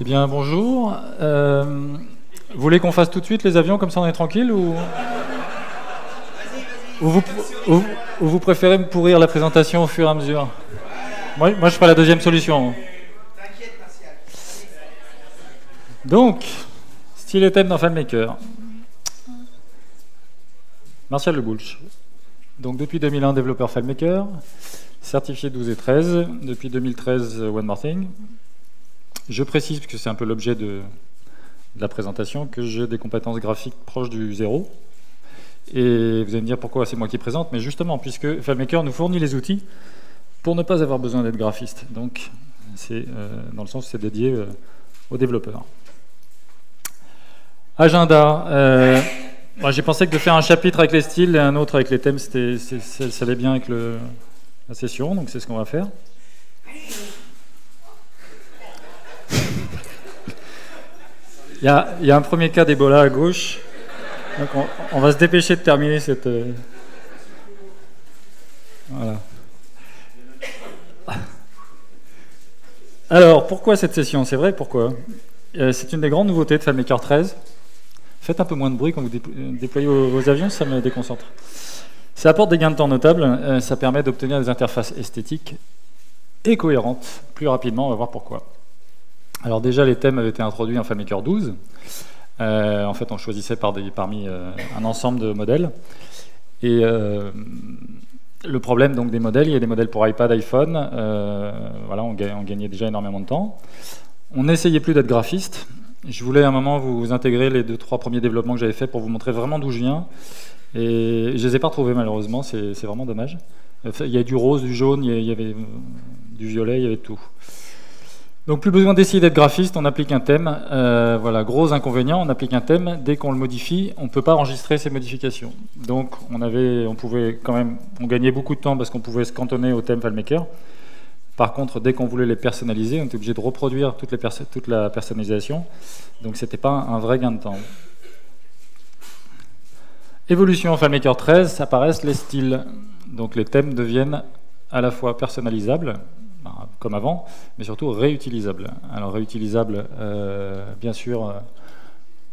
bien, bonjour. Vous voulez qu'on fasse tout de suite les avions, comme ça on est tranquille, ou vous préférez me pourrir la présentation au fur et à mesure? Moi je ferai la deuxième solution. Donc, style et thème dans FileMaker. Martial Lebouch. Donc depuis 2001, développeur FileMaker, certifié 12 et 13, depuis 2013, One More Thing. Je précise, parce que c'est un peu l'objet de la présentation, que j'ai des compétences graphiques proches du zéro. Et vous allez me dire pourquoi c'est moi qui présente, mais justement, puisque FileMaker nous fournit les outils pour ne pas avoir besoin d'être graphiste. Donc, c'est dans le sens où c'est dédié aux développeurs. Agenda. Moi, j'ai pensé que de faire un chapitre avec les styles et un autre avec les thèmes, ça allait bien avec la session, donc c'est ce qu'on va faire. Il y a un premier cas d'Ebola à gauche, donc on va se dépêcher de terminer cette... Voilà. Alors, pourquoi cette session? C'est vrai, pourquoi? C'est une des grandes nouveautés de FileMaker 13. Faites un peu moins de bruit quand vous déployez vos avions, ça me déconcentre. Ça apporte des gains de temps notables, ça permet d'obtenir des interfaces esthétiques et cohérentes plus rapidement, on va voir pourquoi. Alors déjà, les thèmes avaient été introduits en FileMaker 12. En fait, on choisissait parmi un ensemble de modèles. Et le problème donc, des modèles, il y a des modèles pour iPad, iPhone. Voilà, on gagnait déjà énormément de temps. On n'essayait plus d'être graphiste. Je voulais à un moment vous intégrer les 2-3 premiers développements que j'avais faits pour vous montrer vraiment d'où je viens. Et je ne les ai pas retrouvés malheureusement, c'est vraiment dommage. Il y a du rose, du jaune, il y avait du violet, il y avait tout. Donc plus besoin d'essayer d'être graphiste, on applique un thème. Voilà, gros inconvénient, on applique un thème, dès qu'on le modifie, on ne peut pas enregistrer ces modifications. Donc on gagnait beaucoup de temps parce qu'on pouvait se cantonner au thème FileMaker. Par contre, dès qu'on voulait les personnaliser, on était obligé de reproduire toute la personnalisation. Donc ce n'était pas un vrai gain de temps. Évolution en FileMaker 13, apparaissent les styles. Donc les thèmes deviennent à la fois personnalisables, comme avant, mais surtout réutilisables. Alors réutilisables, bien sûr,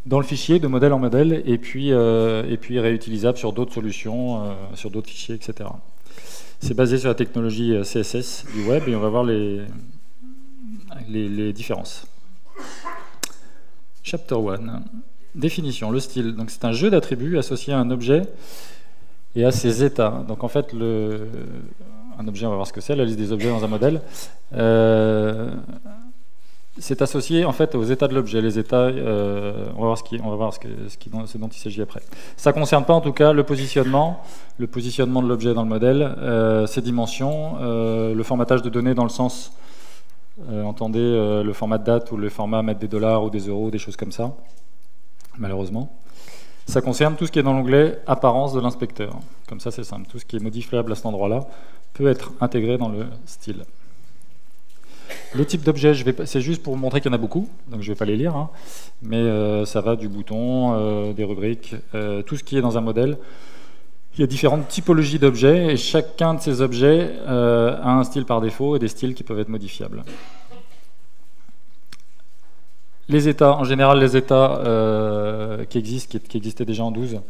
dans le fichier, de modèle en modèle, et puis réutilisables sur d'autres solutions, sur d'autres fichiers, etc. C'est basé sur la technologie CSS du web, et on va voir les différences. Chapter 1. Définition, le style. Donc c'est un jeu d'attributs associé à un objet et à ses états. Donc en fait, un objet, on va voir ce que c'est, la liste des objets dans un modèle. C'est associé en fait aux états de l'objet. Les états, on va voir ce dont il s'agit après. Ça ne concerne pas en tout cas le positionnement de l'objet dans le modèle, ses dimensions, le formatage de données dans le sens, entendez le format de date ou le format mettre des dollars ou des euros, des choses comme ça, malheureusement. Ça concerne tout ce qui est dans l'onglet apparence de l'inspecteur. Comme ça, c'est simple. Tout ce qui est modifiable à cet endroit-là peut être intégré dans le style. Le type d'objet, c'est juste pour vous montrer qu'il y en a beaucoup, donc je ne vais pas les lire, hein, mais ça va du bouton, des rubriques, tout ce qui est dans un modèle. Il y a différentes typologies d'objets, et chacun de ces objets a un style par défaut et des styles qui peuvent être modifiables. Les états, en général, les états qui existaient déjà en 12,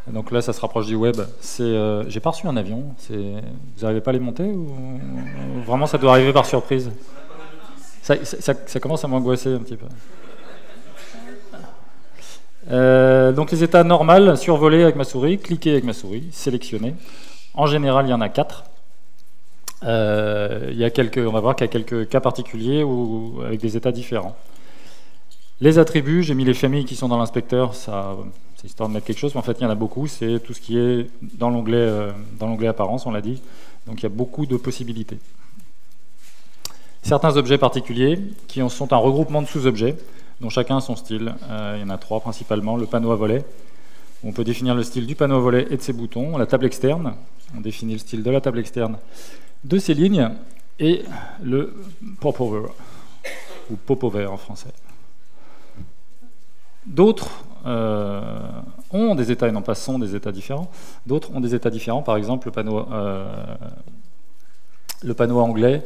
donc là, ça se rapproche du web. J'ai pas reçu un avion. Vous n'arrivez pas à les monter ou vraiment ça doit arriver par surprise? Ça commence à m'angoisser un petit peu. Donc les états normaux, survoler avec ma souris, cliquer avec ma souris, sélectionner. En général, il y en a 4. On va voir qu'il y a quelques cas particuliers avec des états différents. Les attributs, j'ai mis les familles qui sont dans l'inspecteur, c'est histoire de mettre quelque chose, mais en fait il y en a beaucoup, c'est tout ce qui est dans l'onglet apparence, on l'a dit, donc il y a beaucoup de possibilités. Certains objets particuliers qui sont un regroupement de sous-objets, dont chacun a son style. Il y en a 3 principalement. Le panneau à volet, on peut définir le style du panneau à volet et de ses boutons. La table externe, on définit le style de la table externe, de ses lignes, et le popover, ou popover en français. D'autres ont des états et non pas sont des états différents. D'autres ont des états différents. Par exemple, le panneau le panneau anglais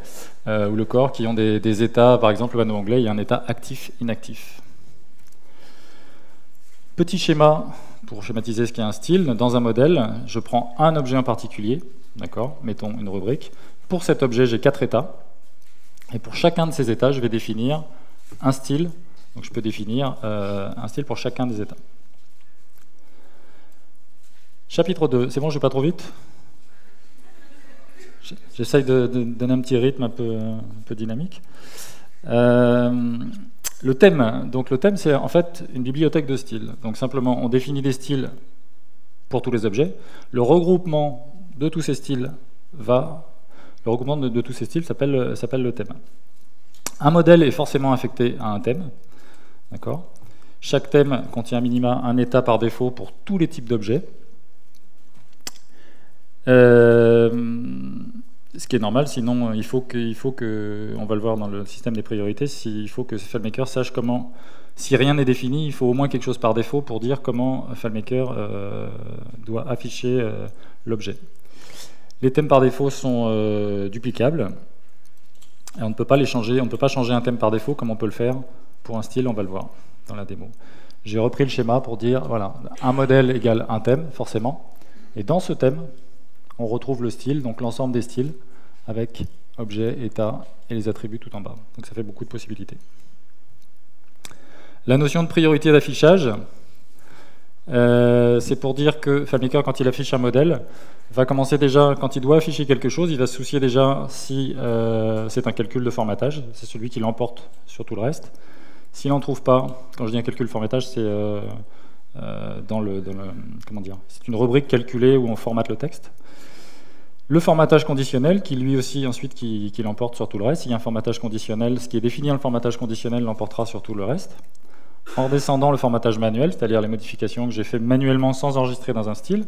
ou le corps qui ont des états. Par exemple, le panneau anglais, il y a un état actif-inactif. Petit schéma pour schématiser ce qu'est un style. Dans un modèle, je prends un objet en particulier, d'accord, mettons une rubrique. Pour cet objet, j'ai 4 états. Et pour chacun de ces états, je vais définir un style. Donc je peux définir un style pour chacun des états. Chapitre 2. C'est bon, je vais pas trop vite? J'essaye de donner un petit rythme un peu dynamique. Le thème. Donc le thème, c'est en fait une bibliothèque de styles. Donc simplement, on définit des styles pour tous les objets. Le regroupement de tous ces styles s'appelle le thème. Un modèle est forcément affecté à un thème. D'accord. Chaque thème contient à minima un état par défaut pour tous les types d'objets. Ce qui est normal, sinon il faut que, on va le voir dans le système des priorités, il faut que FileMaker sache comment, si rien n'est défini, il faut au moins quelque chose par défaut pour dire comment FileMaker doit afficher l'objet. Les thèmes par défaut sont duplicables, et on ne peut pas les changer, on ne peut pas changer un thème par défaut comme on peut le faire pour un style, on va le voir dans la démo. J'ai repris le schéma pour dire, voilà, un modèle égale un thème, forcément, et dans ce thème, on retrouve le style, donc l'ensemble des styles, avec objet, état et les attributs tout en bas. Donc ça fait beaucoup de possibilités. La notion de priorité d'affichage, c'est pour dire que FileMaker, quand il affiche un modèle, va commencer déjà, quand il doit afficher quelque chose, il va se soucier déjà si c'est un calcul de formatage, c'est celui qui l'emporte sur tout le reste. S'il n'en trouve pas, quand je dis un calcul de formatage, c'est comment dire, c'est une rubrique calculée où on formate le texte. Le formatage conditionnel, qui lui aussi ensuite qui l'emporte sur tout le reste. S'il y a un formatage conditionnel, ce qui est défini dans le formatage conditionnel l'emportera sur tout le reste. En descendant, le formatage manuel, c'est-à-dire les modifications que j'ai fait manuellement sans enregistrer dans un style.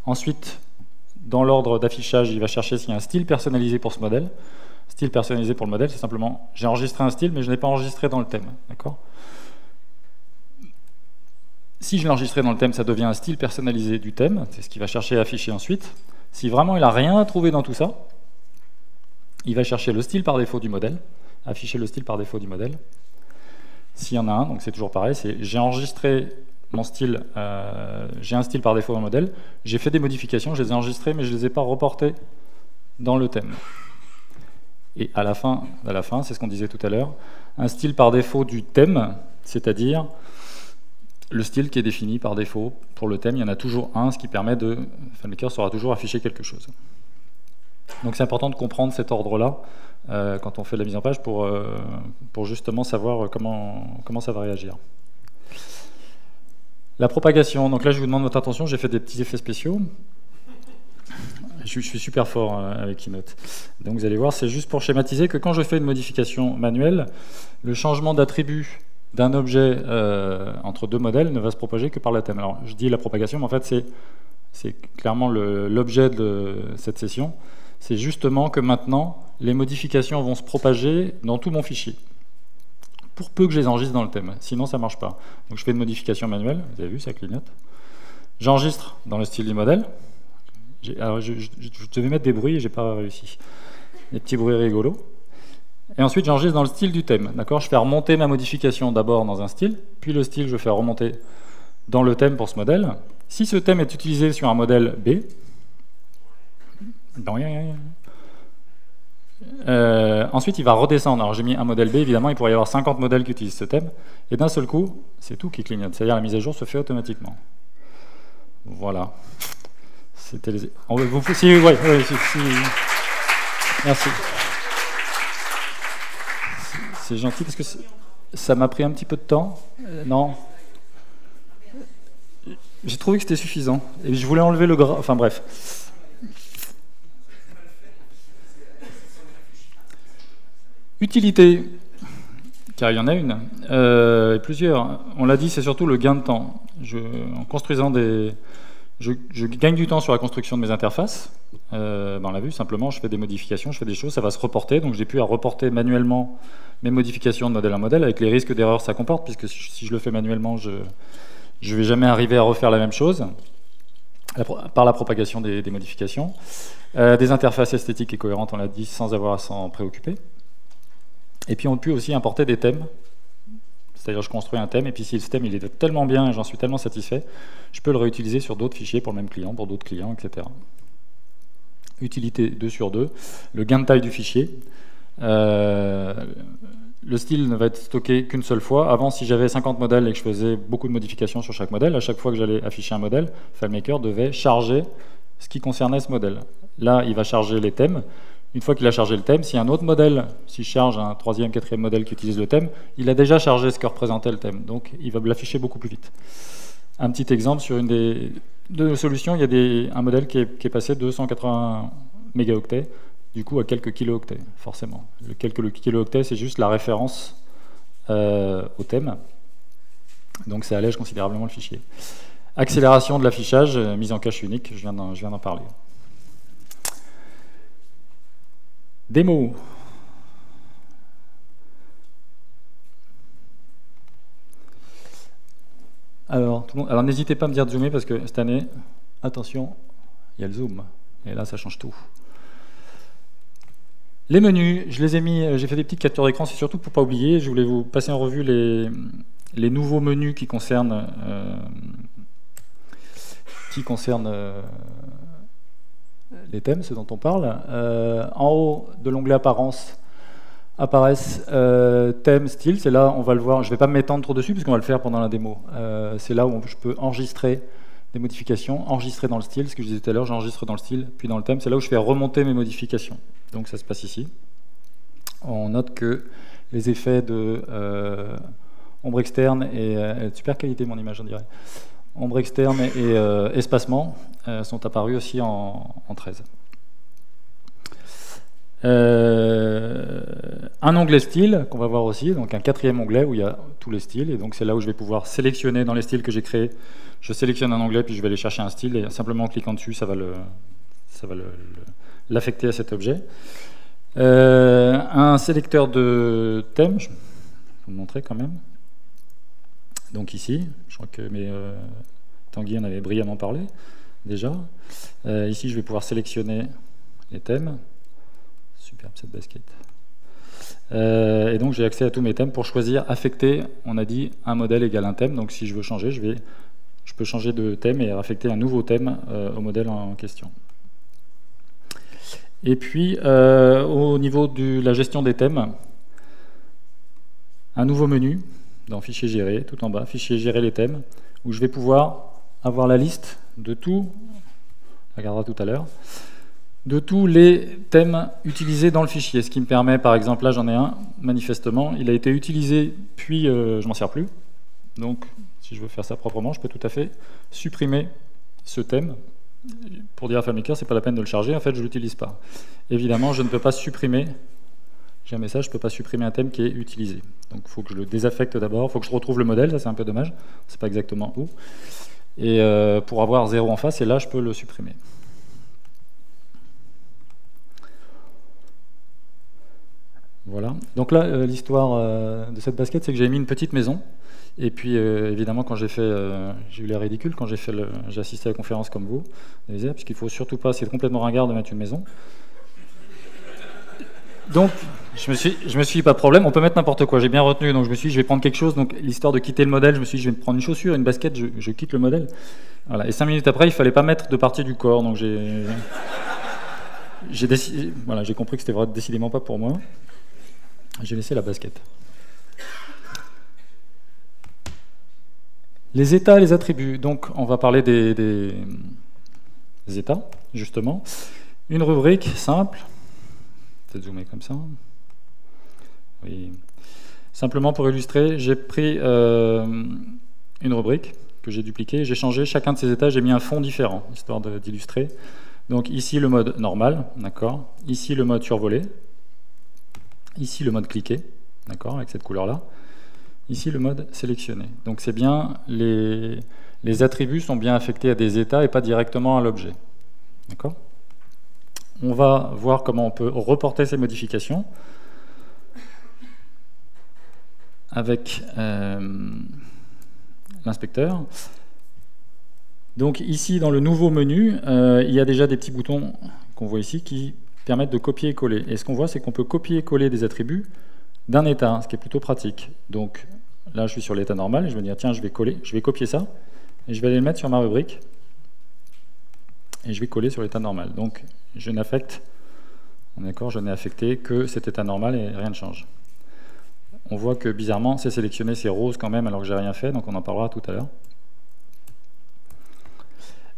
Ensuite, dans l'ordre d'affichage, il va chercher s'il y a un style personnalisé pour ce modèle. Style personnalisé pour le modèle, c'est simplement j'ai enregistré un style, mais je n'ai pas enregistré dans le thème. D'accord ? Si je l'ai enregistré dans le thème, ça devient un style personnalisé du thème. C'est ce qu'il va chercher à afficher ensuite. Si vraiment il n'a rien à trouver dans tout ça, il va chercher le style par défaut du modèle, afficher le style par défaut du modèle. S'il y en a un, donc c'est toujours pareil, c'est j'ai enregistré mon style, j'ai un style par défaut dans le modèle, j'ai fait des modifications, je les ai enregistrées, mais je ne les ai pas reportées dans le thème. Et à la fin, c'est ce qu'on disait tout à l'heure, un style par défaut du thème, c'est-à-dire le style qui est défini par défaut pour le thème, il y en a toujours un, ce qui permet de... FileMaker saura toujours afficher quelque chose. Donc c'est important de comprendre cet ordre-là quand on fait la mise en page pour justement savoir comment ça va réagir. La propagation, donc là je vous demande votre attention, j'ai fait des petits effets spéciaux. Je suis super fort avec Keynote. Donc vous allez voir, c'est juste pour schématiser que quand je fais une modification manuelle, le changement d'attribut d'un objet entre deux modèles ne va se propager que par le thème. Alors je dis la propagation, mais en fait c'est clairement l'objet de cette session. C'est justement que maintenant, les modifications vont se propager dans tout mon fichier. Pour peu que je les enregistre dans le thème, sinon ça ne marche pas. Donc je fais une modification manuelle, vous avez vu, ça clignote. J'enregistre dans le style du modèle. Alors je devais mettre des bruits et je n'ai pas réussi. Des petits bruits rigolos. Et ensuite, j'enregistre dans le style du thème. D'accord ? Je fais remonter ma modification d'abord dans un style, puis le style, je fais remonter dans le thème pour ce modèle. Si ce thème est utilisé sur un modèle B, ensuite, il va redescendre. Alors, j'ai mis un modèle B, évidemment, il pourrait y avoir 50 modèles qui utilisent ce thème. Et d'un seul coup, c'est tout qui clignote. C'est-à-dire la mise à jour se fait automatiquement. Voilà. C'était les... Merci. C'est gentil parce que ça m'a pris un petit peu de temps. Non. J'ai trouvé que c'était suffisant. Et je voulais enlever le gras. Enfin bref. Utilité. Car il y en a une. Et plusieurs. On l'a dit, c'est surtout le gain de temps. En construisant des... Je gagne du temps sur la construction de mes interfaces. On l'a vu, simplement, je fais des modifications, je fais des choses, ça va se reporter. Donc j'ai pu à reporter manuellement mes modifications de modèle à modèle, avec les risques d'erreur ça comporte, puisque si je le fais manuellement, je ne vais jamais arriver à refaire la même chose. par la propagation des modifications. Des interfaces esthétiques et cohérentes, on l'a dit, sans avoir à s'en préoccuper. Et puis on peut aussi importer des thèmes. C'est-à-dire je construis un thème, et puis si ce thème il est tellement bien et j'en suis tellement satisfait, je peux le réutiliser sur d'autres fichiers pour le même client, pour d'autres clients, etc. Utilité 2 sur 2. Le gain de taille du fichier. Le style ne va être stocké qu'une seule fois. Avant, si j'avais 50 modèles et que je faisais beaucoup de modifications sur chaque modèle, à chaque fois que j'allais afficher un modèle, FileMaker devait charger ce qui concernait ce modèle. Là, il va charger les thèmes. Une fois qu'il a chargé le thème, si un autre modèle, si je charge un troisième, quatrième modèle qui utilise le thème, il a déjà chargé ce que représentait le thème. Donc, il va me l'afficher beaucoup plus vite. Un petit exemple, sur une des deux solutions, il y a un modèle qui est passé de 280 mégaoctets, du coup à quelques kilooctets, forcément. Le quelques kilooctets, c'est juste la référence au thème. Donc, ça allège considérablement le fichier. Accélération de l'affichage, mise en cache unique, je viens d'en parler. Démo. Alors n'hésitez pas à me dire de zoomer parce que cette année, attention, il y a le zoom. Et là, ça change tout. Les menus, je les ai mis, j'ai fait des petites captures d'écran, c'est surtout pour ne pas oublier. Je voulais vous passer en revue les nouveaux menus qui concernent les thèmes, ce dont on parle. En haut de l'onglet apparence apparaissent thème, style. C'est là, on va le voir. Je ne vais pas m'étendre trop dessus puisqu'on va le faire pendant la démo. C'est là où je peux enregistrer des modifications, enregistrer dans le style. Ce que je disais tout à l'heure, j'enregistre dans le style, puis dans le thème. C'est là où je fais remonter mes modifications. Donc ça se passe ici. On note que les effets de ombre externe et super qualité mon image, on dirait. Ombre externe et espacement sont apparus aussi en 13. Un onglet style qu'on va voir aussi, donc un quatrième onglet où il y a tous les styles, et donc c'est là où je vais pouvoir sélectionner dans les styles que j'ai créés. Je sélectionne un onglet, puis je vais aller chercher un style, et simplement en cliquant dessus, ça va l'affecter à cet objet. Un sélecteur de thème, je vais vous le montrer quand même. Donc ici, je crois que Tanguy en avait brillamment parlé déjà. Ici, je vais pouvoir sélectionner les thèmes. Superbe cette basket. Et donc j'ai accès à tous mes thèmes pour choisir, affecter, on a dit un modèle égale un thème. Donc si je veux changer, je peux changer de thème et affecter un nouveau thème au modèle en question. Et puis au niveau de la gestion des thèmes, un nouveau menu dans Fichier gérer, tout en bas, Fichier gérer les thèmes, où je vais pouvoir avoir la liste de tout, on regardera tout à l'heure, de tous les thèmes utilisés dans le fichier. Ce qui me permet, par exemple, là j'en ai un, manifestement, il a été utilisé, puis je m'en sers plus. Donc, si je veux faire ça proprement, je peux tout à fait supprimer ce thème. Pour dire à FileMaker, c'est pas la peine de le charger, en fait, je ne l'utilise pas. Évidemment, je ne peux pas supprimer, j'ai un message, je ne peux pas supprimer un thème qui est utilisé. Donc, il faut que je le désaffecte d'abord, il faut que je retrouve le modèle, ça c'est un peu dommage, c'est pas exactement où. Et pour avoir 0 en face, et là, je peux le supprimer. Voilà. Donc là, l'histoire de cette basket, c'est que j'ai mis une petite maison. Et puis, évidemment, quand j'ai eu l'air ridicule, quand j'ai assisté à la conférence comme vous, parce qu'il ne faut surtout pas, c'est complètement ringard de mettre une maison. Donc, je me suis dit, pas de problème, on peut mettre n'importe quoi. J'ai bien retenu, donc je me suis dit, je vais prendre quelque chose. Donc, l'histoire de quitter le modèle, je me suis dit, je vais me prendre une chaussure, une basket, je quitte le modèle. Voilà. Et 5 minutes après, il ne fallait pas mettre de partie du corps. Donc, j'ai compris que c'était décidément pas pour moi. J'ai laissé la basket. Les états, les attributs. Donc, on va parler des états, justement. Une rubrique simple. Peut-être zoomer comme ça. Oui. Simplement pour illustrer, j'ai pris une rubrique que j'ai dupliquée. J'ai changé chacun de ces états. J'ai mis un fond différent, histoire d'illustrer. Donc, ici, le mode normal. D'accord. Ici, le mode survolé. Ici, le mode cliquer, d'accord, avec cette couleur-là. Ici, le mode sélectionner. Donc, c'est bien, les attributs sont bien affectés à des états et pas directement à l'objet. D'accord ? On va voir comment on peut reporter ces modifications avec l'inspecteur. Donc ici, dans le nouveau menu, il y a déjà des petits boutons qu'on voit ici qui permettent de copier et coller. Et ce qu'on voit, c'est qu'on peut copier et coller des attributs d'un état, ce qui est plutôt pratique. Donc là, je suis sur l'état normal, et je vais dire, tiens, je vais copier ça, et je vais aller le mettre sur ma rubrique, et je vais coller sur l'état normal. Donc je n'affecte, d'accord, je n'ai affecté que cet état normal et rien ne change. On voit que bizarrement, c'est sélectionné, c'est rose quand même, alors que j'ai rien fait, donc on en parlera tout à l'heure.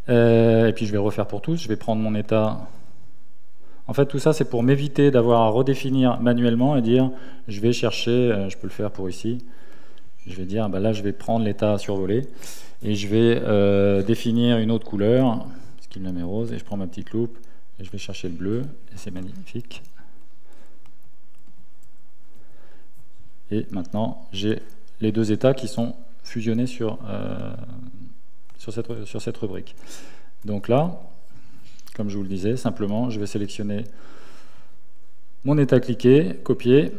Et puis je vais refaire pour tous, je vais prendre mon état. En fait, tout ça, c'est pour m'éviter d'avoir à redéfinir manuellement et dire, je vais chercher, je peux le faire pour ici, je vais dire, bah là, je vais prendre l'état survolé, et je vais définir une autre couleur, ce qui me met rose, et je prends ma petite loupe, et je vais chercher le bleu, et c'est magnifique. Et maintenant, j'ai les deux états qui sont fusionnés sur cette rubrique. Donc là, comme je vous le disais, simplement, je vais sélectionner mon état cliqué, copier,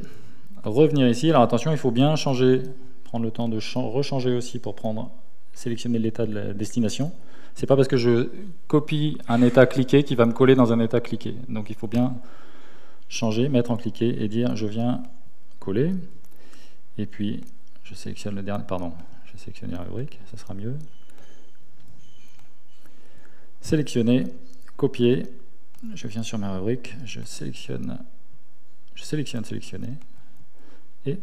revenir ici. Alors attention, il faut bien changer, prendre le temps de rechanger aussi pour sélectionner l'état de la destination. C'est pas parce que je copie un état cliqué qui va me coller dans un état cliqué. Donc il faut bien changer, mettre en cliqué et dire je viens coller. Et puis je sélectionne le dernier, pardon, je sélectionne la rubrique, ça sera mieux. Sélectionner, copier, je viens sur ma rubrique, je sélectionne, sélectionner, et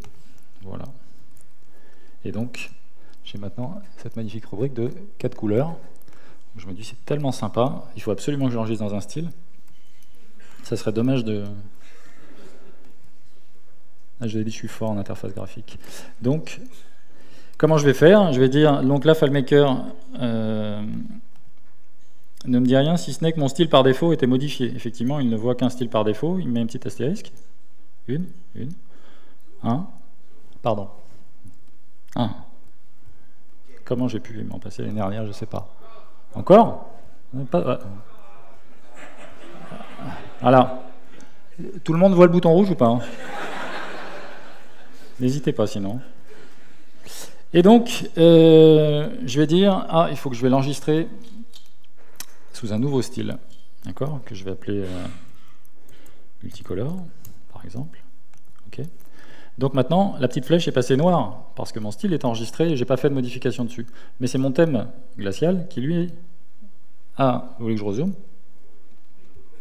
voilà. Et donc, j'ai maintenant cette magnifique rubrique de 4 couleurs. Je me dis, c'est tellement sympa, il faut absolument que je l'enregistre dans un style. Ça serait dommage de... Ah, je vous ai dit, je suis fort en interface graphique. Donc, comment je vais faire? Je vais dire, donc là, FileMaker ne me dit rien, si ce n'est que mon style par défaut était modifié. Effectivement, il ne voit qu'un style par défaut, il met un petit astérisque. Pardon. Comment j'ai pu m'en passer l'année dernière, je ne sais pas. Encore pas, voilà. Tout le monde voit le bouton rouge ou pas, hein? N'hésitez pas sinon. Et donc, je vais dire, il faut que je vais l'enregistrer sous un nouveau style, d'accord, que je vais appeler multicolore, par exemple. Ok. Donc maintenant, la petite flèche est passée noire, parce que mon style est enregistré et je n'ai pas fait de modification dessus. Mais c'est mon thème glacial qui, lui, vous voulez que je rezoome?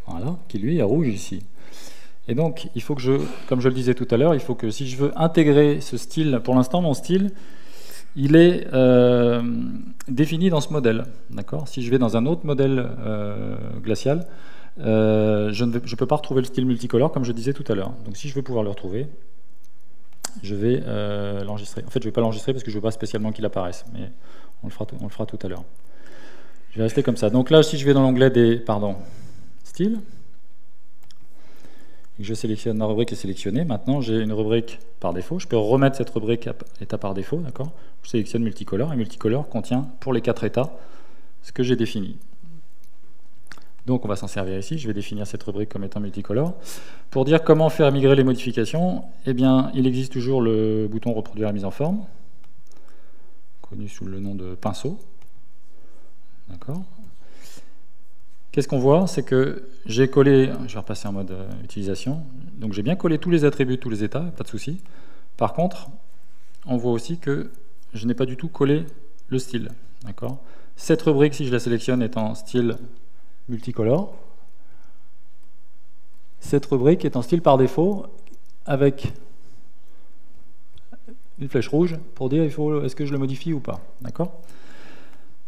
Voilà, qui, lui, est rouge ici. Et donc, il faut que comme je le disais tout à l'heure, il faut que si je veux intégrer ce style, pour l'instant, mon style, il est défini dans ce modèle. D'accord. Si je vais dans un autre modèle glacial, je ne peux pas retrouver le style multicolore comme je disais tout à l'heure. Donc si je veux pouvoir le retrouver, je vais l'enregistrer. En fait, je ne vais pas l'enregistrer parce que je ne veux pas spécialement qu'il apparaisse, mais on le fera tout à l'heure. Je vais rester comme ça. Donc là, si je vais dans l'onglet des styles, et que je sélectionne ma rubrique est sélectionnée, maintenant j'ai une rubrique par défaut. Je peux remettre cette rubrique à état par défaut, d'accord. Je sélectionne multicolore, et multicolore contient pour les 4 états ce que j'ai défini. Donc on va s'en servir ici, je vais définir cette rubrique comme étant multicolore. Pour dire comment faire migrer les modifications, eh bien il existe toujours le bouton reproduire la mise en forme, connu sous le nom de pinceau. D'accord. Qu'est-ce qu'on voit? C'est que j'ai collé, je vais repasser en mode utilisation, donc j'ai bien collé tous les attributs, tous les états, pas de souci. Par contre, on voit aussi que je n'ai pas du tout collé le style. D'accord. Cette rubrique, si je la sélectionne, est en style multicolore. Cette rubrique est en style par défaut, avec une flèche rouge pour dire est-ce que je le modifie ou pas. D'accord.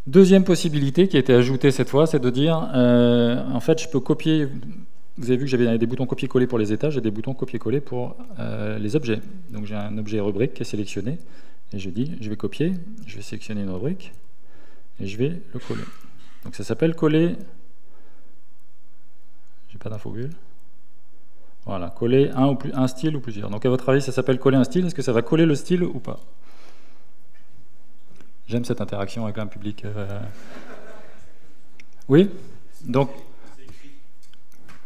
Deuxième possibilité qui a été ajoutée cette fois, c'est de dire, en fait, je peux copier, vous avez vu que j'avais des boutons copier-coller pour les états, j'ai des boutons copier-coller pour les objets. Donc j'ai un objet rubrique qui est sélectionné, et je dis, je vais copier, je vais sélectionner une rubrique, et je vais le coller. Donc ça s'appelle coller, j'ai pas d'info-bulle, voilà, coller un style ou plusieurs. Donc à votre avis, ça s'appelle coller un style, est-ce que ça va coller le style ou pas? J'aime cette interaction avec un public. Oui. Donc,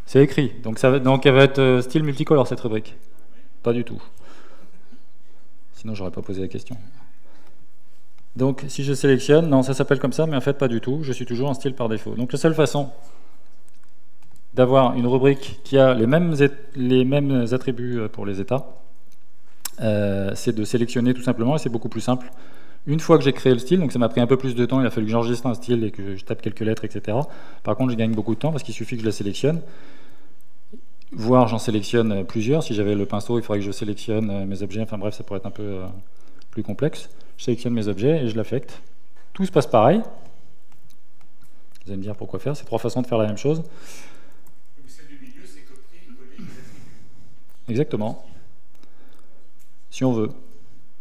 c'est écrit. Donc, elle va être style multicolore, cette rubrique. Pas du tout. Sinon, j'aurais pas posé la question. Donc si je sélectionne, non, ça s'appelle comme ça, mais en fait pas du tout, je suis toujours en style par défaut. Donc la seule façon d'avoir une rubrique qui a les mêmes attributs pour les états, c'est de sélectionner tout simplement, et c'est beaucoup plus simple. Une fois que j'ai créé le style, donc ça m'a pris un peu plus de temps, il a fallu que j'enregistre un style et que je tape quelques lettres, etc. Par contre, je gagne beaucoup de temps parce qu'il suffit que je la sélectionne. Voire j'en sélectionne plusieurs. Si j'avais le pinceau, il faudrait que je sélectionne mes objets. Enfin bref, ça pourrait être un peu plus complexe. Je sélectionne mes objets et je l'affecte. Tout se passe pareil. Vous allez me dire pourquoi faire. C'est 3 façons de faire la même chose. Celle du milieu, c'est copier, coller. Exactement. Si on veut.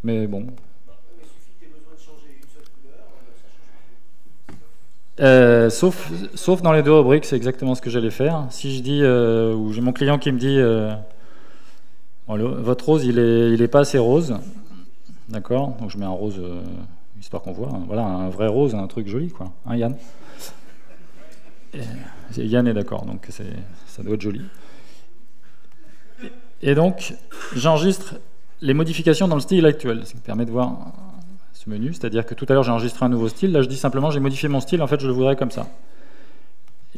Mais bon. Il suffit que tu aies besoin de changer une seule couleur, ça change pas. Sauf dans les 2 rubriques, c'est exactement ce que j'allais faire. Si je dis, ou j'ai mon client qui me dit, votre rose, il est pas assez rose, d'accord. Donc je mets un rose, histoire qu'on voit. Hein. Voilà, un vrai rose, un truc joli, quoi. Hein, Yann. Yann est d'accord, donc ça doit être joli. Et donc, j'enregistre les modifications dans le style actuel, ce qui me permet de voir ce menu, c'est-à-dire que tout à l'heure j'ai enregistré un nouveau style, là je dis simplement j'ai modifié mon style, en fait je le voudrais comme ça.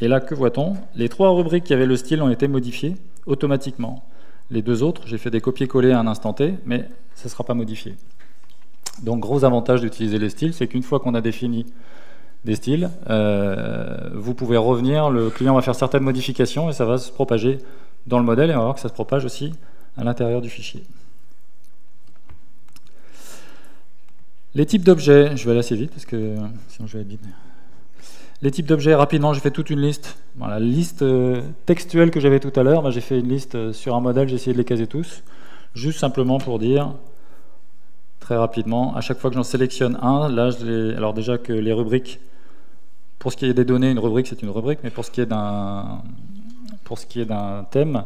Et là, que voit-on? Les 3 rubriques qui avaient le style ont été modifiées automatiquement. Les 2 autres, j'ai fait des copier-coller à un instant T, mais ça ne sera pas modifié. Donc gros avantage d'utiliser les styles, c'est qu'une fois qu'on a défini des styles, vous pouvez revenir, le client va faire certaines modifications et ça va se propager dans le modèle et on va voir que ça se propage aussi à l'intérieur du fichier. Les types d'objets, je vais aller assez vite parce que sinon je vais être vite. Les types d'objets, rapidement, j'ai fait toute une liste. Voilà, la liste textuelle que j'avais tout à l'heure, j'ai fait une liste sur un modèle, j'ai essayé de les caser tous, juste simplement pour dire, très rapidement, à chaque fois que j'en sélectionne un, là, alors déjà que les rubriques, pour ce qui est des données, une rubrique c'est une rubrique, mais pour ce qui est d'un thème,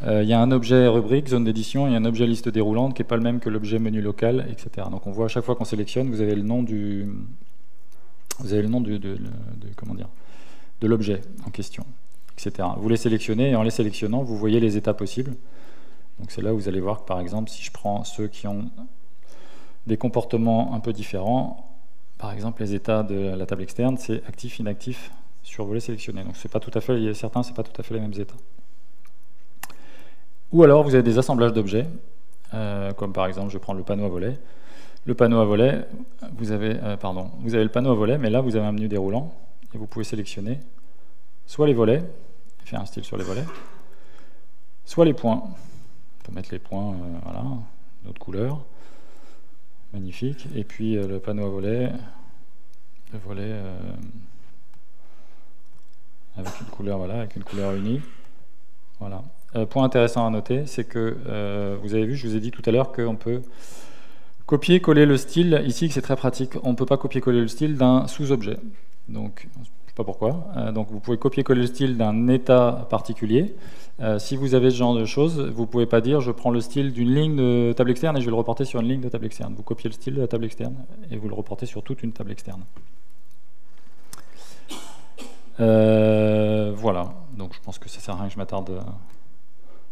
il y a un objet rubrique, zone d'édition, et un objet liste déroulante qui n'est pas le même que l'objet menu local, etc. Donc on voit à chaque fois qu'on sélectionne, vous avez le nom de l'objet en question, etc. Vous les sélectionnez, et en les sélectionnant, vous voyez les états possibles. Donc c'est là où vous allez voir que, par exemple, si je prends ceux qui ont des comportements un peu différents, par exemple les états de la table externe, c'est actif, inactif, sur volet sélectionné. Donc c'est pas tout à fait, certains, c'est pas tout à fait les mêmes états. Ou alors vous avez des assemblages d'objets, comme par exemple, je vais prendre le panneau à volet. Le panneau à volet, vous avez le panneau à volet, mais là vous avez un menu déroulant, et vous pouvez sélectionner soit les volets, faire un style sur les volets, soit les points. On peut mettre les points, voilà, d'autres couleurs, magnifique. Et puis le panneau à volet, le volet avec une couleur, voilà, avec une couleur unie, voilà. Point intéressant à noter, c'est que vous avez vu, je vous ai dit tout à l'heure qu'on peut copier-coller le style, ici c'est très pratique, on ne peut pas copier-coller le style d'un sous-objet. Donc, je ne sais pas pourquoi. Donc vous pouvez copier-coller le style d'un état particulier. Si vous avez ce genre de choses, vous ne pouvez pas dire je prends le style d'une ligne de table externe et je vais le reporter sur une ligne de table externe. Vous copiez le style de la table externe et vous le reportez sur toute une table externe. Voilà, donc je pense que ça ne sert à rien que je m'attarde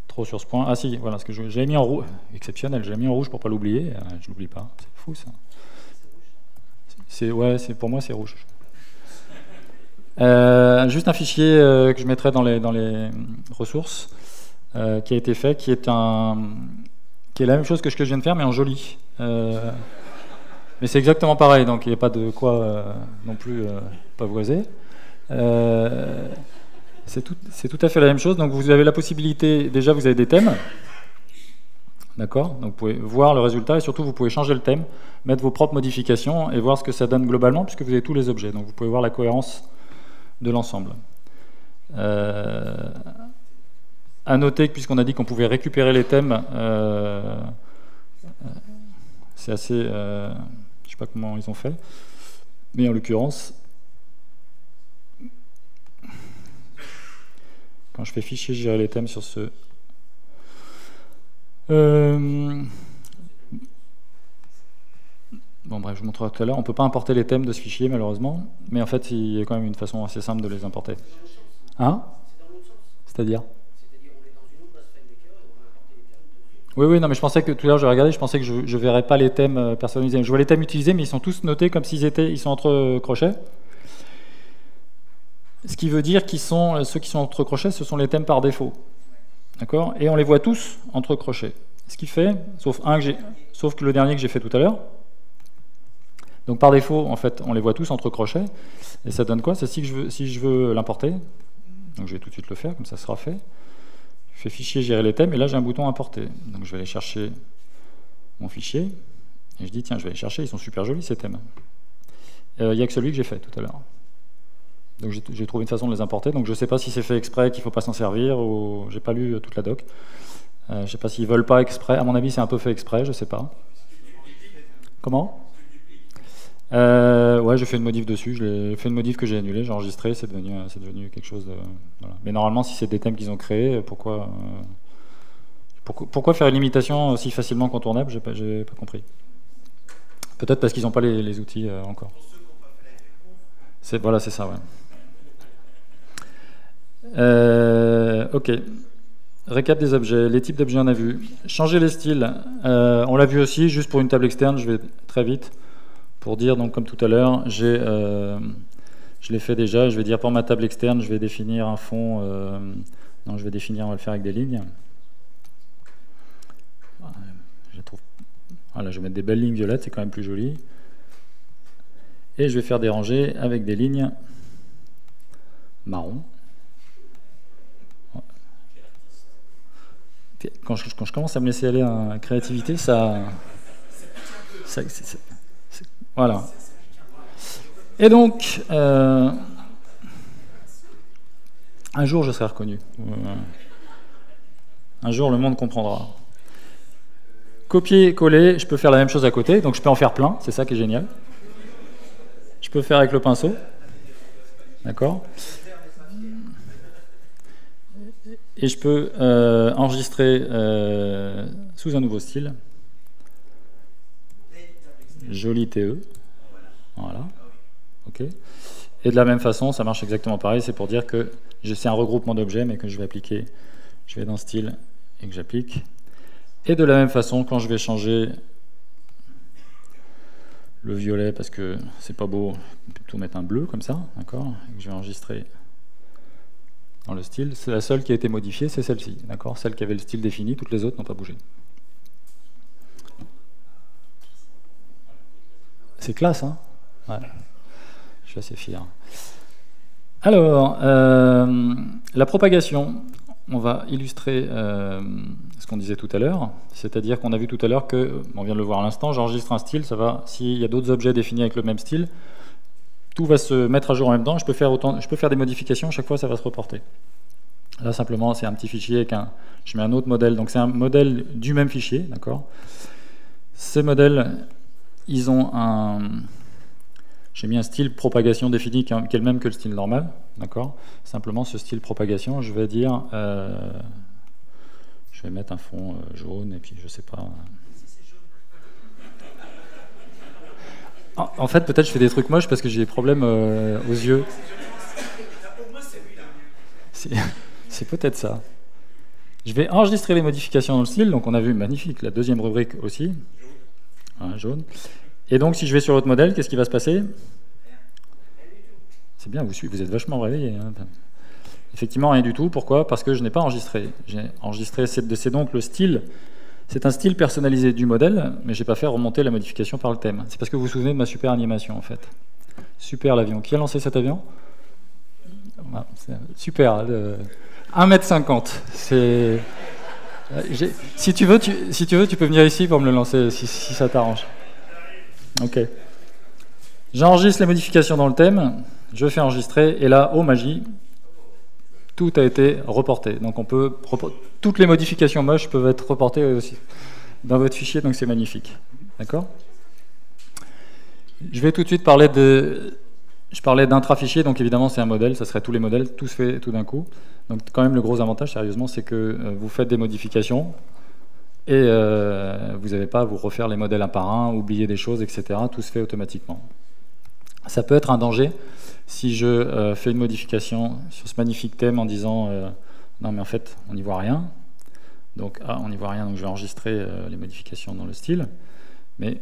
trop sur ce point. Ah si, voilà, ce que j'avais mis en rouge, exceptionnel, j'ai mis en rouge pour pas l'oublier, je l'oublie pas, c'est fou ça. Ouais, pour moi c'est rouge. Juste un fichier que je mettrai dans les ressources, qui a été fait, qui est la même chose que ce que je viens de faire, mais en joli. Mais c'est exactement pareil, donc il n'y a pas de quoi non plus pavoiser. C'est tout à fait la même chose. Donc vous avez la possibilité, déjà vous avez des thèmes, d'accord. Donc vous pouvez voir le résultat et surtout vous pouvez changer le thème, mettre vos propres modifications et voir ce que ça donne globalement puisque vous avez tous les objets. Donc vous pouvez voir la cohérence de l'ensemble. À noter que puisqu'on a dit qu'on pouvait récupérer les thèmes, c'est assez, je sais pas comment ils ont fait, mais en l'occurrence, quand je fais fichier gérer les thèmes sur ce bon bref, je vous montrerai tout à l'heure. On ne peut pas importer les thèmes de ce fichier malheureusement, mais en fait il y a quand même une façon assez simple de les importer. Hein? C'est-à-dire? Oui, non, mais je pensais que tout à l'heure, j'ai regardé, je pensais que je ne verrais pas les thèmes personnalisés. Je vois les thèmes utilisés, mais ils sont tous notés comme ils sont entre crochets. Ce qui veut dire qu'ils sont, ceux qui sont entre crochets, ce sont les thèmes par défaut. D'accord? Et on les voit tous entre crochets. Ce qui fait, sauf que le dernier que j'ai fait tout à l'heure. Donc par défaut, en fait, on les voit tous entre crochets. Et ça donne quoi? C'est si je veux l'importer. Donc je vais tout de suite le faire, comme ça sera fait. Je fais fichier, gérer les thèmes, et là j'ai un bouton importer. Donc je vais aller chercher mon fichier, et je dis tiens, je vais aller chercher, ils sont super jolis ces thèmes. Il n'y a que celui que j'ai fait tout à l'heure. Donc j'ai trouvé une façon de les importer, donc je ne sais pas si c'est fait exprès, qu'il ne faut pas s'en servir, ou j'ai pas lu toute la doc. Je ne sais pas s'ils ne veulent pas exprès, à mon avis c'est un peu fait exprès, je ne sais pas. Comment? Ouais, j'ai fait une modif dessus, j'ai fait une modif que j'ai annulée, j'ai enregistré, c'est devenu quelque chose de... Voilà. Mais normalement, si c'est des thèmes qu'ils ont créés, pourquoi faire une limitation aussi facilement contournable? J'ai pas compris. Peut-être parce qu'ils n'ont pas les outils encore. Voilà, c'est ça, ouais. Ok. Récap des objets. Les types d'objets, on a vu. Changer les styles. On l'a vu aussi, juste pour une table externe, je vais très vite. Pour dire, donc comme tout à l'heure, je l'ai fait déjà, je vais dire pour ma table externe, je vais définir un fond, non, je vais définir, on va le faire avec des lignes. Voilà, je vais mettre des belles lignes violettes, c'est quand même plus joli. Et je vais faire des rangées avec des lignes marron. Quand je commence à me laisser aller à la créativité, voilà. Et donc, un jour je serai reconnu. Un jour le monde comprendra. Copier, coller, je peux faire la même chose à côté, donc je peux en faire plein, c'est ça qui est génial. Je peux faire avec le pinceau. D'accord? Et je peux enregistrer sous un nouveau style. Joli TE. Voilà. Ok. Et de la même façon, ça marche exactement pareil. C'est pour dire que c'est un regroupement d'objets, mais que je vais appliquer. Je vais dans Style et que j'applique. Et de la même façon, quand je vais changer le violet, parce que c'est pas beau, je vais plutôt mettre un bleu comme ça, d'accord? Et que je vais enregistrer dans le style. C'est la seule qui a été modifiée, c'est celle-ci, d'accord? Celle qui avait le style défini, toutes les autres n'ont pas bougé. C'est classe, hein? Ouais. Je suis assez fier. Alors, la propagation, on va illustrer ce qu'on disait tout à l'heure, c'est-à-dire qu'on a vu tout à l'heure que, on vient de le voir à l'instant, j'enregistre un style, ça va, s'il y a d'autres objets définis avec le même style, tout va se mettre à jour en même temps, je peux faire des modifications, chaque fois ça va se reporter. Là simplement c'est un petit fichier avec je mets un autre modèle, donc c'est un modèle du même fichier, d'accord? Ces modèles, ils ont j'ai mis un style propagation défini qui est le même que le style normal, d'accord? Simplement ce style propagation, je vais dire, je vais mettre un fond jaune et puis je sais pas. En fait, peut-être je fais des trucs moches parce que j'ai des problèmes aux yeux. C'est peut-être ça. Je vais enregistrer les modifications dans le style, donc on a vu magnifique, la deuxième rubrique aussi, jaune. Et donc, si je vais sur l'autre modèle, qu'est-ce qui va se passer? C'est bien, vous êtes vachement réveillés. Hein. Effectivement, rien du tout. Pourquoi? Parce que je n'ai pas enregistré. J'ai enregistré, c'est donc le style. C'est un style personnalisé du modèle, mais je n'ai pas fait remonter la modification par le thème. C'est parce que vous vous souvenez de ma super animation, en fait. Super l'avion. Qui a lancé cet avion? Super. 1,50 m. Si tu veux, tu peux venir ici pour me le lancer, si ça t'arrange. Ok. J'enregistre les modifications dans le thème, je fais enregistrer, et là, oh magie, tout a été reporté. Donc toutes les modifications moches peuvent être reportées aussi dans votre fichier, donc c'est magnifique. D'accord? Je vais tout de suite parler je parlais d'intra-fichier, donc évidemment c'est un modèle, ça serait tous les modèles, tout se fait tout d'un coup. Donc quand même le gros avantage, sérieusement, c'est que vous faites des modifications, et vous n'avez pas à vous refaire les modèles un par un, oublier des choses, etc. Tout se fait automatiquement. Ça peut être un danger si je fais une modification sur ce magnifique thème en disant non mais en fait on n'y voit rien. Donc, on n'y voit rien, donc je vais enregistrer les modifications dans le style. Mais,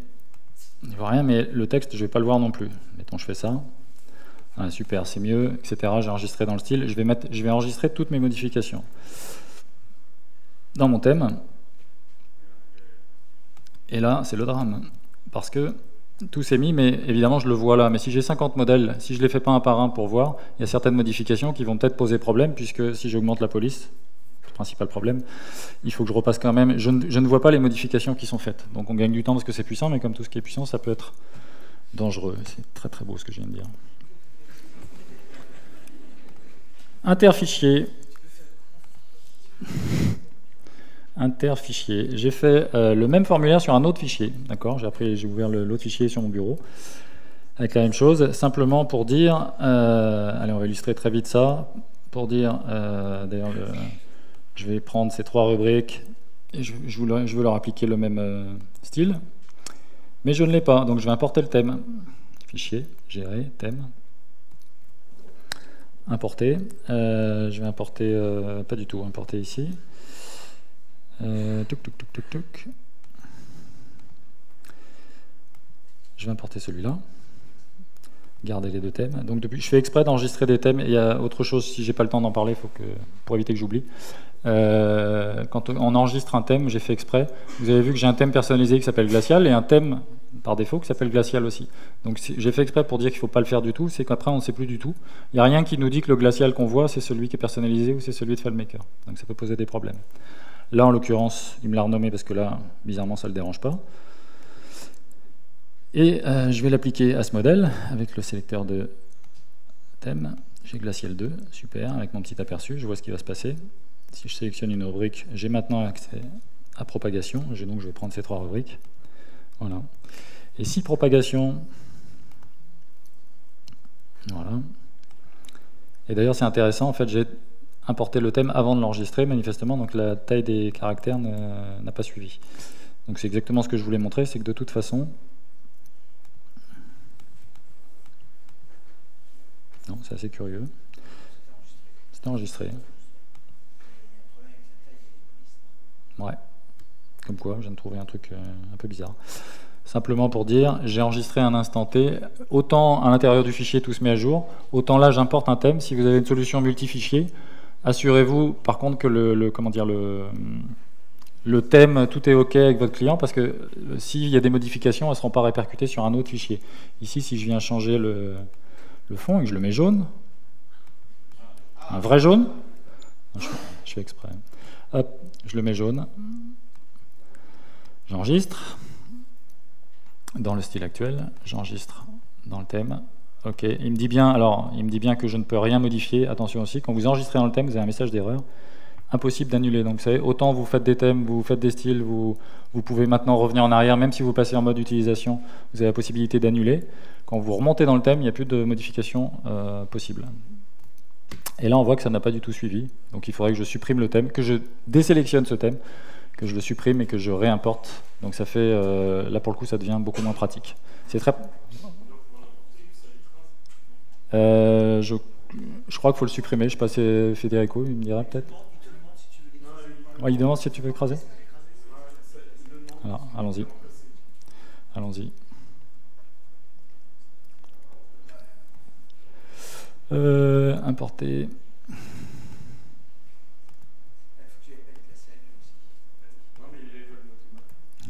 on n'y voit rien, mais le texte, je ne vais pas le voir non plus. Mettons, je fais ça. Ah, super, c'est mieux, etc. J'ai enregistré dans le style. Je vais enregistrer toutes mes modifications. Dans mon thème. Et là, c'est le drame. Parce que tout s'est mis, mais évidemment, je le vois là. Mais si j'ai 50 modèles, si je ne les fais pas un par un pour voir, il y a certaines modifications qui vont peut-être poser problème, puisque si j'augmente la police, le principal problème, il faut que je repasse quand même. Je ne vois pas les modifications qui sont faites. Donc on gagne du temps parce que c'est puissant, mais comme tout ce qui est puissant, ça peut être dangereux. C'est très très beau ce que je viens de dire. Interfichier. Interfichier. J'ai fait le même formulaire sur un autre fichier. D'accord ? J'ai ouvert l'autre fichier sur mon bureau avec la même chose, simplement pour dire, allez, on va illustrer très vite ça, pour dire, d'ailleurs, je vais prendre ces 3 rubriques et je veux leur appliquer le même style, mais je ne l'ai pas, donc je vais importer le thème. Fichier, gérer, thème. Importer. Je vais importer, pas du tout, importer ici. Touc. Je vais importer celui-là. Garder les 2 thèmes. Donc je fais exprès d'enregistrer des thèmes. Et il y a autre chose, si j'ai pas le temps d'en parler, pour éviter que j'oublie. Quand on enregistre un thème, j'ai fait exprès. Vous avez vu que j'ai un thème personnalisé qui s'appelle Glacial et un thème par défaut qui s'appelle Glacial aussi. Donc j'ai fait exprès pour dire qu'il ne faut pas le faire du tout. C'est qu'après on ne sait plus du tout. Il n'y a rien qui nous dit que le Glacial qu'on voit, c'est celui qui est personnalisé ou c'est celui de FileMaker. Donc ça peut poser des problèmes. Là, en l'occurrence, il me l'a renommé parce que là, bizarrement, ça ne le dérange pas. Et je vais l'appliquer à ce modèle avec le sélecteur de thème. J'ai Glacial 2, super, avec mon petit aperçu, je vois ce qui va se passer. Si je sélectionne une rubrique, j'ai maintenant accès à propagation. Donc je vais prendre ces 3 rubriques. Voilà. Et si propagation... Voilà. Et d'ailleurs, c'est intéressant, en fait, j'ai importer le thème avant de l'enregistrer, manifestement, donc la taille des caractères n'a pas suivi. Donc c'est exactement ce que je voulais montrer, c'est que de toute façon... Non, c'est assez curieux. C'était enregistré. Ouais. Comme quoi, je viens de trouver un truc un peu bizarre. Simplement pour dire, j'ai enregistré un instant T, autant à l'intérieur du fichier tout se met à jour, autant là j'importe un thème. Si vous avez une solution multi-fichier, assurez-vous par contre que le thème, tout est OK avec votre client, parce que s'il y a des modifications, elles ne seront pas répercutées sur un autre fichier. Ici, si je viens changer le fond et que je le mets jaune, un vrai jaune, je fais exprès, hop, je le mets jaune, j'enregistre dans le style actuel, j'enregistre dans le thème. Ok, il me dit bien que je ne peux rien modifier. Attention aussi, quand vous enregistrez dans le thème, vous avez un message d'erreur. Impossible d'annuler. Donc, vous savez, autant vous faites des thèmes, vous faites des styles, vous pouvez maintenant revenir en arrière, même si vous passez en mode utilisation, vous avez la possibilité d'annuler. Quand vous remontez dans le thème, il n'y a plus de modification possible. Et là, on voit que ça n'a pas du tout suivi. Donc, il faudrait que je supprime le thème, que je désélectionne ce thème, que je le supprime et que je réimporte. Donc, ça fait, là pour le coup, ça devient beaucoup moins pratique. C'est très... je crois qu'il faut le supprimer. Je sais pas, c'est Federico, il me dira peut-être. Ouais, il demande si tu veux écraser. Alors, allons-y. Allons-y. Importer.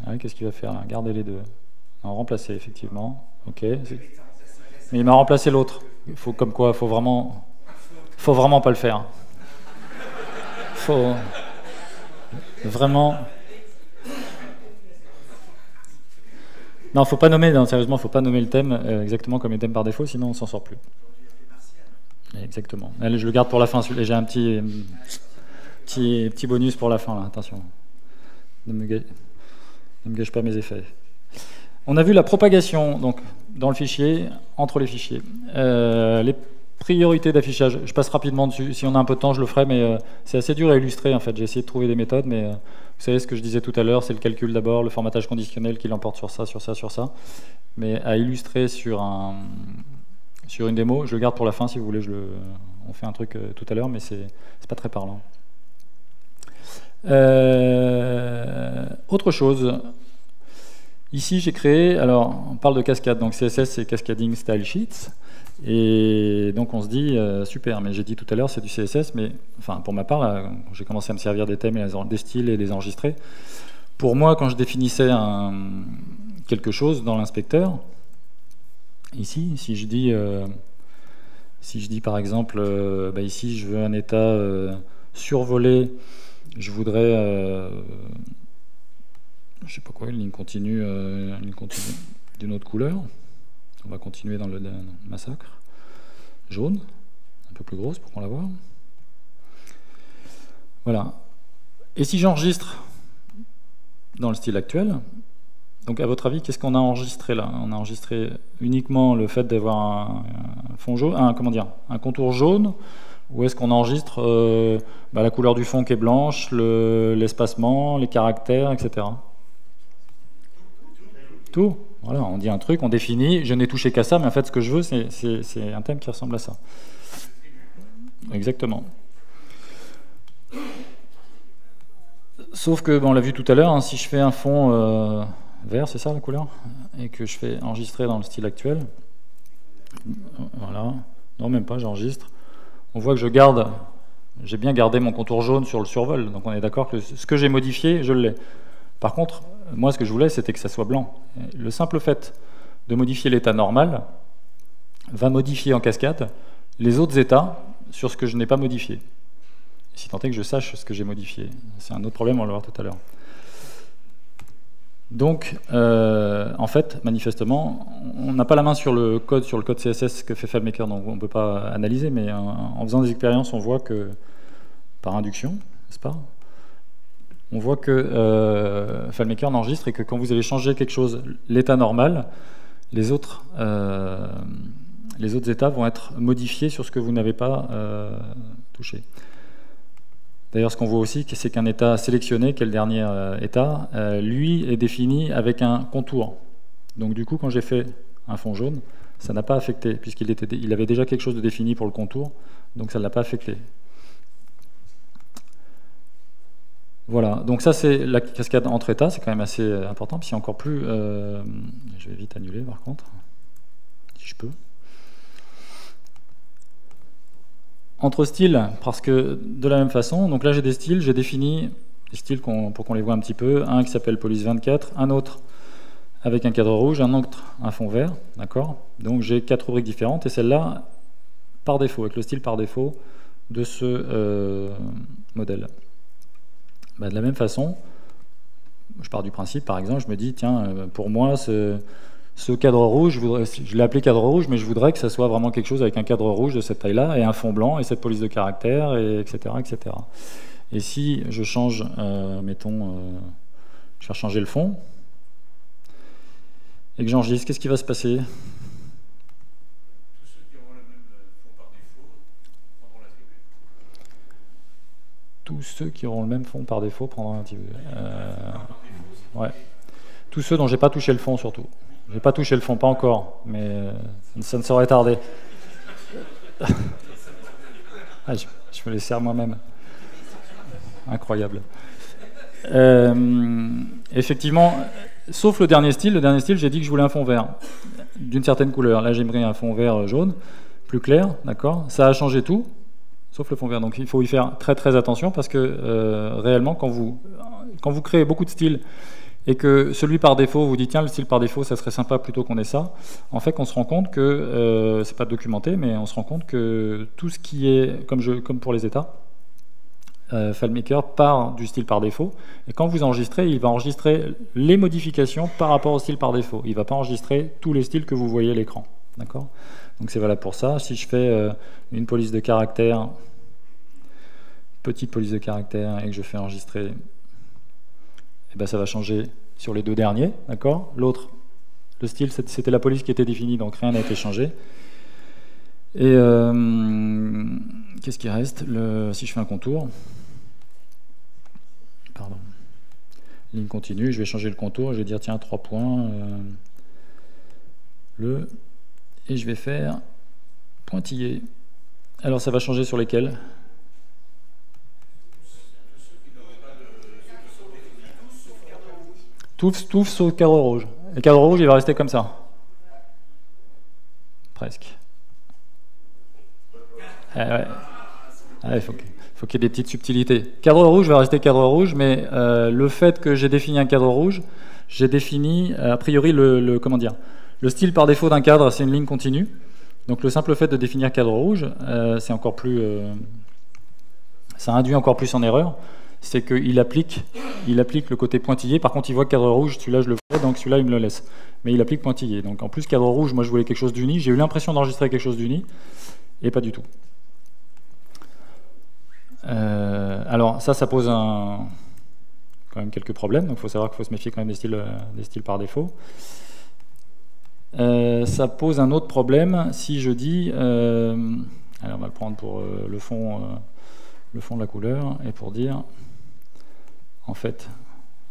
Ah, qu'est-ce qu'il va faire là? Garder les deux. Non, remplacer, effectivement. Ok. Mais il m'a remplacé l'autre. Il faut comme quoi, faut vraiment pas le faire. Faut vraiment. Non, faut pas nommer. Non, sérieusement, faut pas nommer le thème exactement comme les thèmes par défaut, sinon on s'en sort plus. Exactement. Allez, je le garde pour la fin. J'ai un petit bonus pour la fin là. Attention. Ne me gâche pas mes effets. On a vu la propagation donc dans le fichier, entre les fichiers. Les priorités d'affichage, je passe rapidement dessus. Si on a un peu de temps, je le ferai, mais c'est assez dur à illustrer en fait. J'ai essayé de trouver des méthodes, mais vous savez ce que je disais tout à l'heure, c'est le calcul d'abord, le formatage conditionnel qui l'emporte sur ça, sur ça, sur ça. Mais à illustrer sur une démo, je le garde pour la fin si vous voulez. On fait un truc tout à l'heure, mais c'est pas très parlant. Autre chose. Ici, j'ai créé, alors on parle de cascade, donc CSS c'est Cascading Style Sheets, et donc on se dit, super, mais j'ai dit tout à l'heure c'est du CSS, mais enfin pour ma part, là, quand j'ai commencé à me servir des thèmes, et des styles et les enregistrer, pour moi quand je définissais quelque chose dans l'inspecteur, ici, si je dis par exemple, ici je veux un état survolé, je voudrais... je sais pas quoi, une ligne continue d'une autre couleur. On va continuer dans le massacre. Jaune, un peu plus grosse pour qu'on la voit. Voilà. Et si j'enregistre dans le style actuel, donc à votre avis, qu'est-ce qu'on a enregistré là? On a enregistré uniquement le fait d'avoir un fond jaune, un contour jaune, ou est-ce qu'on enregistre la couleur du fond qui est blanche, l'espacement, les caractères, etc. Tout. Voilà, on dit un truc, on définit, je n'ai touché qu'à ça, mais en fait ce que je veux, c'est un thème qui ressemble à ça. Exactement. Sauf que, on l'a vu tout à l'heure, hein, si je fais un fond vert, c'est ça la couleur, et que je fais enregistrer dans le style actuel, voilà, non même pas, j'enregistre, on voit que j'ai bien gardé mon contour jaune sur le survol, donc on est d'accord que ce que j'ai modifié, je l'ai. Par contre, moi, ce que je voulais, c'était que ça soit blanc. Le simple fait de modifier l'état normal va modifier en cascade les autres états sur ce que je n'ai pas modifié. Si tant est que je sache ce que j'ai modifié. C'est un autre problème, on va le voir tout à l'heure. Donc, en fait, manifestement, on n'a pas la main sur le code CSS que fait FileMaker, donc on ne peut pas analyser, mais en faisant des expériences, on voit que, par induction, n'est-ce pas ? On voit que FileMaker n'enregistre et que quand vous avez changé quelque chose, l'état normal, les autres états vont être modifiés sur ce que vous n'avez pas touché. D'ailleurs, ce qu'on voit aussi, c'est qu'un état sélectionné, qui est le dernier état, lui est défini avec un contour. Donc du coup, quand j'ai fait un fond jaune, ça n'a pas affecté, puisqu'il avait déjà quelque chose de défini pour le contour, donc ça ne l'a pas affecté. Voilà, donc ça c'est la cascade entre états, c'est quand même assez important, puis c'est encore plus... je vais vite annuler par contre, si je peux. Entre styles, parce que de la même façon, donc là j'ai des styles, j'ai défini des styles pour qu'on les voit un petit peu, un qui s'appelle Police 24, un autre avec un cadre rouge, un autre un fond vert, d'accord? Donc j'ai 4 rubriques différentes, et celle-là, par défaut, avec le style par défaut de ce modèle. De la même façon, je pars du principe, par exemple, je me dis, tiens, pour moi, ce cadre rouge, je l'ai appelé cadre rouge, mais je voudrais que ça soit vraiment quelque chose avec un cadre rouge de cette taille-là, et un fond blanc, et cette police de caractère, et etc., etc. Et si je change, mettons, je vais changer le fond, et que j'enregistre, qu'est-ce qui va se passer ? Tous ceux qui auront le même fond par défaut prendront l'attribut. Ouais. Tous ceux dont j'ai pas touché le fond surtout. J'ai pas touché le fond, pas encore, mais ça ne saurait tarder. Je me les sers moi-même. Incroyable. Effectivement, sauf le dernier style. Le dernier style, j'ai dit que je voulais un fond vert d'une certaine couleur. Là, j'aimerais un fond vert jaune, plus clair, d'accord. Ça a changé tout. Sauf le fond vert. Donc il faut y faire très très attention parce que réellement, quand vous créez beaucoup de styles et que celui par défaut, vous dites tiens, le style par défaut, ça serait sympa plutôt qu'on ait ça, en fait, on se rend compte que, c'est pas documenté, mais on se rend compte que tout ce qui est, comme pour les états, FileMaker part du style par défaut, et quand vous enregistrez, il va enregistrer les modifications par rapport au style par défaut. Il ne va pas enregistrer tous les styles que vous voyez à l'écran. D'accord ? Donc c'est valable pour ça. Si je fais une police de caractère, petite police de caractère, et que je fais enregistrer, et ben ça va changer sur les deux derniers, d'accord ? L'autre, le style, c'était la police qui était définie, donc rien n'a été changé. Et qu'est-ce qui reste ? Si je fais un contour, pardon, ligne continue, je vais changer le contour, je vais dire tiens 3 points, et je vais faire pointillé. Alors ça va changer sur lesquels ? Tout sauf cadre rouge. Et cadre rouge, il va rester comme ça. Presque. Ouais. Il faut qu'il y ait des petites subtilités. Cadre rouge va rester cadre rouge, mais le fait que j'ai défini un cadre rouge, j'ai défini a priori comment dire, le style par défaut d'un cadre, c'est une ligne continue. Donc le simple fait de définir cadre rouge, c'est encore plus, ça induit encore plus en erreur. C'est qu'il applique le côté pointillé. Par contre, il voit cadre rouge, celui-là je le fais, donc celui-là il me le laisse. Mais il applique pointillé. Donc en plus cadre rouge, moi je voulais quelque chose d'uni. J'ai eu l'impression d'enregistrer quelque chose d'uni, et pas du tout. Alors ça pose quand même quelques problèmes. Donc il faut savoir qu'il faut se méfier quand même des styles par défaut. Ça pose un autre problème si je dis, alors on va le prendre pour le fond de la couleur, et pour dire, en fait,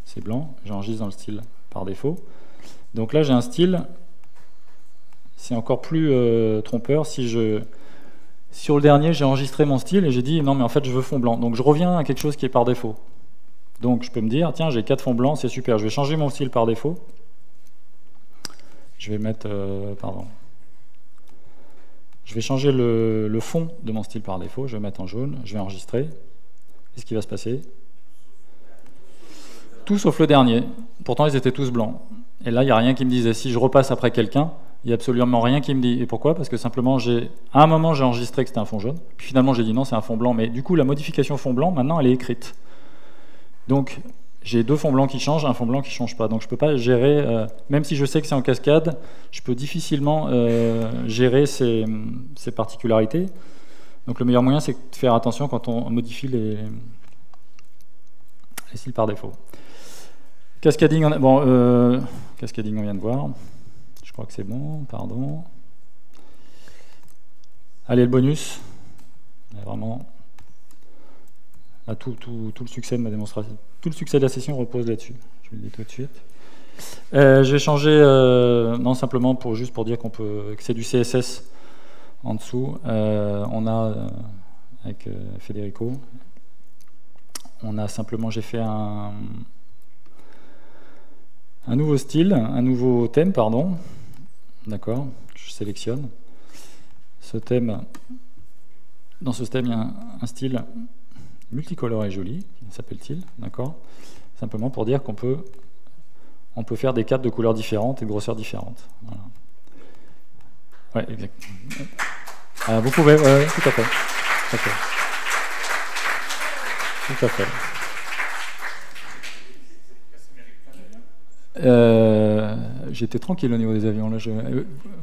c'est blanc, j'enregistre dans le style par défaut. Donc là, j'ai un style, c'est encore plus trompeur si sur le dernier, j'ai enregistré mon style et j'ai dit, non mais en fait, je veux fond blanc. Donc je reviens à quelque chose qui est par défaut. Donc je peux me dire, tiens, j'ai 4 fonds blancs, c'est super, je vais changer mon style par défaut. Je vais mettre, je vais changer le fond de mon style par défaut, je vais mettre en jaune, je vais enregistrer. Qu'est-ce qui va se passer? Tout sauf le dernier. Pourtant, ils étaient tous blancs. Et là, il n'y a rien qui me disait. Si je repasse après quelqu'un, il n'y a absolument rien qui me dit. Et pourquoi? Parce que simplement, à un moment, j'ai enregistré que c'était un fond jaune. Puis finalement, j'ai dit non, c'est un fond blanc. Mais du coup, la modification fond blanc, maintenant, elle est écrite. Donc, j'ai 2 fonds blancs qui changent, un fond blanc qui ne change pas. Donc je ne peux pas gérer, même si je sais que c'est en cascade, je peux difficilement gérer ces particularités. Donc le meilleur moyen, c'est de faire attention quand on modifie les styles par défaut. Cascading, cascading, on vient de voir. Je crois que c'est bon, pardon. Allez, le bonus. Vraiment... Là, tout le succès de ma démonstration, tout le succès de la session repose là-dessus. Je vous le dis tout de suite. J'ai changé, non simplement juste pour dire que c'est du CSS en dessous. On a avec Federico, j'ai fait un nouveau style, un nouveau thème, pardon. D'accord. Je sélectionne ce thème. Dans ce thème, il y a un style multicolore et joli, s'appelle-t-il, d'accord? Simplement pour dire qu'on peut faire des capes de couleurs différentes et de grosseurs différentes. Voilà. Ouais, exactement. Vous pouvez, ouais, tout à fait. Tout à fait. J'étais tranquille au niveau des avions. Là,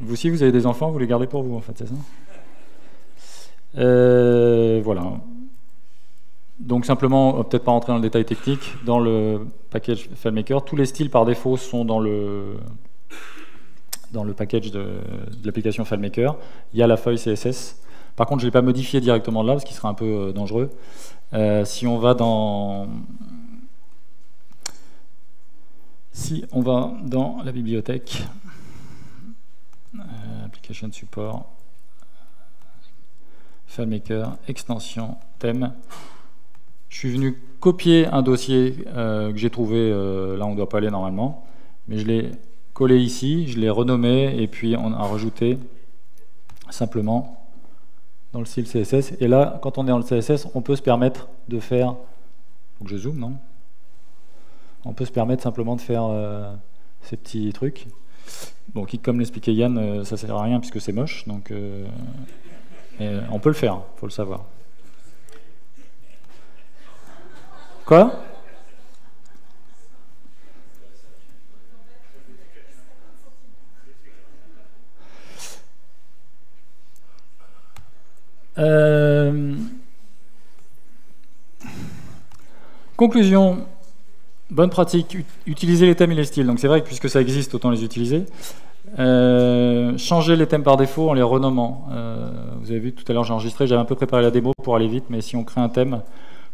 vous aussi, vous avez des enfants, vous les gardez pour vous, en fait, c'est ça? Voilà. Donc simplement, peut-être pas rentrer dans le détail technique, dans le package FileMaker, tous les styles par défaut sont dans le package de l'application FileMaker. Il y a la feuille CSS. Par contre, je ne l'ai pas modifié directement là, parce qu'il serait un peu dangereux. Si on va dans la bibliothèque, application support, FileMaker, extension, thème, je suis venu copier un dossier que j'ai trouvé, là on ne doit pas aller normalement, mais je l'ai collé ici, je l'ai renommé, et puis on a rajouté simplement dans le style CSS. Et là, quand on est dans le CSS, on peut se permettre de faire... Faut que je zoome, non? On peut se permettre simplement de faire ces petits trucs. Bon, qui, comme l'expliquait Yann, ça ne sert à rien puisque c'est moche, donc mais on peut le faire, il faut le savoir. Quoi? Conclusion, bonne pratique, utiliser les thèmes et les styles. Donc c'est vrai que puisque ça existe, autant les utiliser. Changer les thèmes par défaut en les renommant. Vous avez vu tout à l'heure, j'ai enregistré, j'avais un peu préparé la démo pour aller vite, mais si on crée un thème,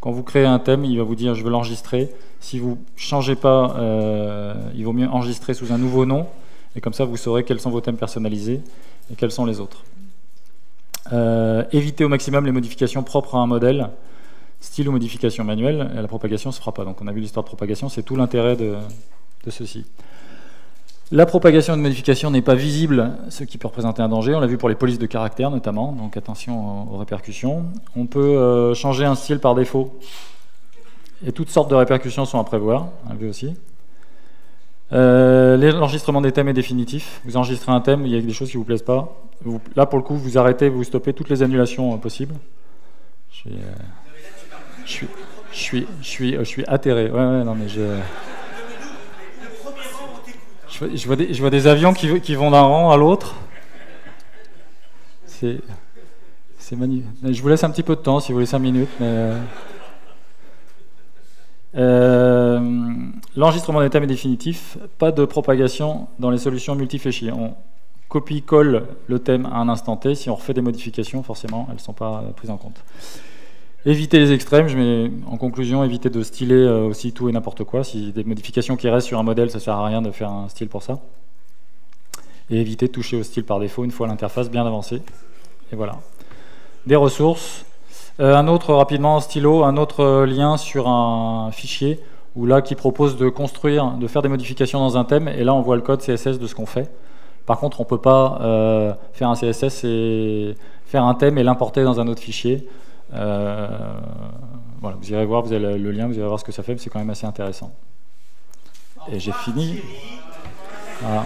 quand vous créez un thème, il va vous dire je veux l'enregistrer. Si vous ne changez pas, il vaut mieux enregistrer sous un nouveau nom, et comme ça vous saurez quels sont vos thèmes personnalisés et quels sont les autres. Évitez au maximum les modifications propres à un modèle, style ou modification manuelle, et la propagation ne se fera pas. Donc on a vu l'histoire de propagation, c'est tout l'intérêt de de ceci. La propagation et de modification n'est pas visible, ce qui peut représenter un danger. On l'a vu pour les polices de caractère notamment, donc attention aux répercussions. On peut changer un style par défaut. Et toutes sortes de répercussions sont à prévoir, on l'a vu aussi. L'enregistrement des thèmes est définitif. Vous enregistrez un thème, il y a des choses qui ne vous plaisent pas. Là, pour le coup, vous arrêtez, vous stoppez toutes les annulations possibles. Je suis atterré. Ouais, non, mais je vois des avions qui vont d'un rang à l'autre. C'est magnifique. Je vous laisse un petit peu de temps, si vous voulez 5 minutes. Mais l'enregistrement des thèmes est définitif. Pas de propagation dans les solutions multi-fichiers. On copie-colle le thème à un instant T. Si on refait des modifications, forcément, elles ne sont pas prises en compte. Éviter les extrêmes, je mets en conclusion, éviter de styler aussi tout et n'importe quoi. Si des modifications qui restent sur un modèle, ça ne sert à rien de faire un style pour ça. Et éviter de toucher au style par défaut une fois l'interface bien avancée. Et voilà. Des ressources. Un autre, rapidement, stylo, un autre lien sur un fichier, où là, qui propose de construire, de faire des modifications dans un thème, et là, on voit le code CSS de ce qu'on fait. Par contre, on ne peut pas faire un CSS et faire un thème et l'importer dans un autre fichier. Voilà, vous irez voir, vous avez le lien, vous irez voir ce que ça fait, mais c'est quand même assez intéressant. Et j'ai fini. Voilà.